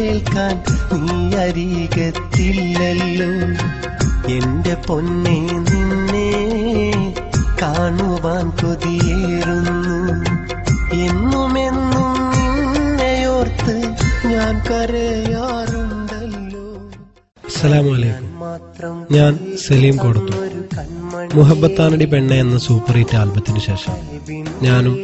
കേൾക്കാൻ നീ അരികത്തില്ലല്ലോ. എന്റെ പൊന്നെ നിന്നെ കാണുവാൻ കൊതിയേറുന്നു. എന്നുമെന്നും നിന്നെയോർത്ത് ഞാൻ കരയാറുണ്ടല്ലോ. അസ്സലാമു അലൈക്കും. ഞാൻ സലീം കോടത്തു. മുഹബത്താനടി പെണ്ണെ എന്ന സൂപ്പർ ഹിറ്റ് ആൽബത്തിന് ശേഷം ഞാനും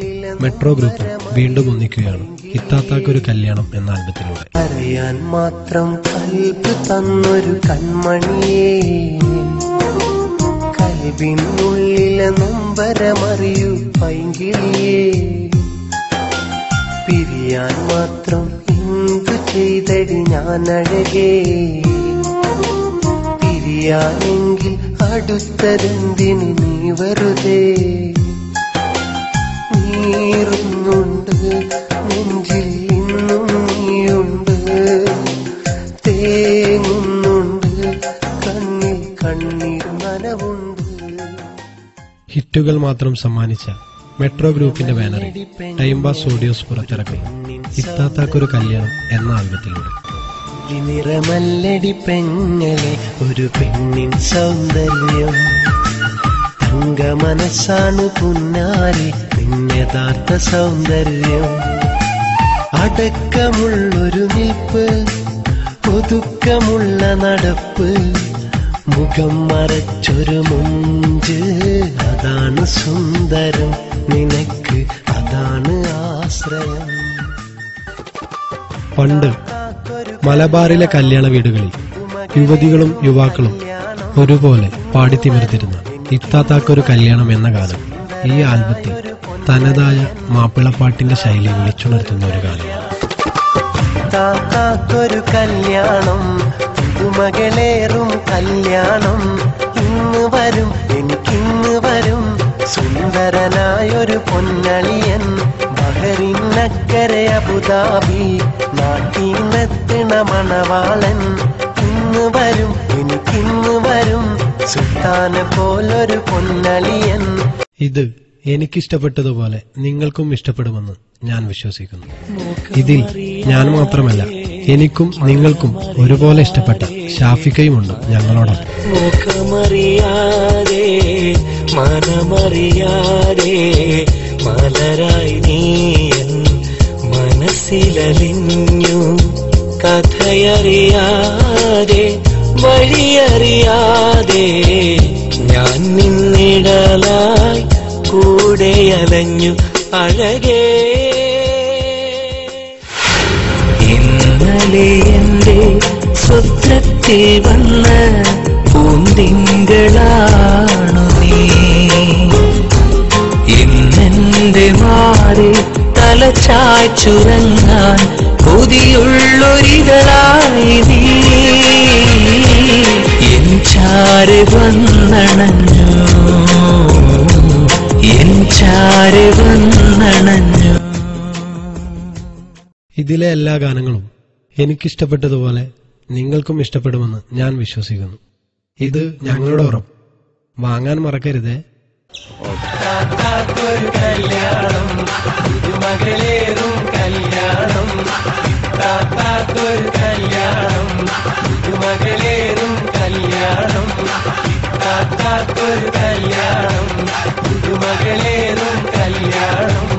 മെട്രോ ഗ്രൂപ്പും വീണ്ടും ഒന്നിക്കുകയാണ് ഇത്താത്താക്കൊരു കല്യാണം എന്ന ആൽബത്തിലൂടെ. അറിയാൻ മാത്രം കൽബ് തന്നൊരു കൺമണിയേ, കൽബിനുള്ളിലെ നൊമ്പരമറിയൂ പൈങ്കിളിയേ. പിരിയാൻ മാത്രം എന്തു ചെയ്തടി ഞാനഴകേ, പിരിയാനെങ്കിൽ അടുത്തതെന്തിനു നീ വെറുതെ. നീറുന്നുണ്ട് നെഞ്ചിൽ ഇന്നും നീയുണ്ട്, തേങ്ങുന്നുണ്ട് കണ്ണിൽ കണ്ണീർ നനവുണ്ട്. ഹിറ്റുകൾ മാത്രം സമ്മാനിച്ച മെട്രോ ഗ്രൂപ്പിന്റെ ബാനറിൽ ടൈം പാസ് സ്റ്റുഡിയോസ് പുറത്തിറക്കുന്ന ഇത്താത്താക്കൊരു കല്യാണം എന്ന ആൽബത്തിലൂടെ. നിറമല്ലടി പെങ്ങളെ ഒരു പെണ്ണിൻ സൗന്ദര്യം, തങ്ക മനസ്സാണ് പുന്നാരി യഥാർത്ഥ സൗന്ദര്യം. അടക്കമുള്ളൊരു നിൽപ്പ്, ഒതുക്കമുള്ള നടപ്പ്, മുഖം മറച്ചൊരു മുഞ്ച്, അതാണ് സുന്ദരം നിനക്ക്, അതാണ് ആശ്രയം. പണ്ട് മലബാറിലെ കല്യാണ വീടുകളിൽ യുവതികളും യുവാക്കളും ഒരുപോലെ പാടിത്തിമിർത്തിരുന്ന ഇത്താത്താക്കൊരു കല്യാണം എന്ന ഗാനം ഈ ആൽബത്തിൽ തനതായ മാപ്പിളപ്പാട്ടിന്റെ ശൈലി വിളിച്ചുണർത്തുന്ന ഒരു ഗാനമാണ്. താത്താക്കൊരു കല്യാണം, പുതുമകളേറും കല്യാണം, ഇന്ന് വരും എനിക്കിന്ന് വരും സുന്ദരനായൊരു പൊന്നളിയൻ. ബഹറിനക്കരെ അബുദാബി നാട്ടിനെത്തണ മണവാളൻ. ഇന്ന് വരും എനിക്കിന്ന് വരും സുൽത്താനെ പോലൊരു പൊന്നളിയൻ. ഇത് എനിക്കിഷ്ടപ്പെട്ടതുപോലെ നിങ്ങൾക്കും ഇഷ്ടപ്പെടുമെന്ന് ഞാൻ വിശ്വസിക്കുന്നു. ഇതിൽ ഞാൻ മാത്രമല്ല, എനിക്കും നിങ്ങൾക്കും ഒരുപോലെ ഇഷ്ടപ്പെട്ട ഷാഫിക്കയുമുണ്ട് ഞങ്ങളോടൊപ്പം. മുഖമറിയാതെ മനമറിയാതെ മലരായി നീയൻ മനസ്സിലലിഞ്ഞു, കഥയറിയാതെ വഴിയറിയാതെ ഞാൻ നിന്നിടലായി കൂടെയലഞ്ഞു അഴകേ. ഇന്നലെ എന്റെ സ്വപ്നത്തിൽ വന്ന പൂന്തിങ്കളാണു നീ, ഇന്നെന്റെ മാറി തലചായ്ച്ചുറങ്ങാൻ കൊതിയുള്ളൊരിതളായി നീ. എൻ ചാരെ വന്നണഞ്ഞു, എൻ ചാരെ വന്നണഞ്ഞു. ഇതിലെ എല്ലാ ഗാനങ്ങളും എനിക്കിഷ്ടപ്പെട്ടതുപോലെ നിങ്ങൾക്കും ഇഷ്ടപ്പെടുമെന്ന് ഞാൻ വിശ്വസിക്കുന്നു. ഇത് ഞങ്ങളുടെ ഉറപ്പ്. വാങ്ങാൻ മറക്കരുതേ. താത്താക്കൊരു കല്യാണം, പുതുമകളേറും കല്യാണം, താത്താക്കൊരു കല്യാണം, പുതുമകളേറും കല്യാണം, താത്താക്കൊരു കല്യാണം, പുതുമകളേറും കല്യാണം.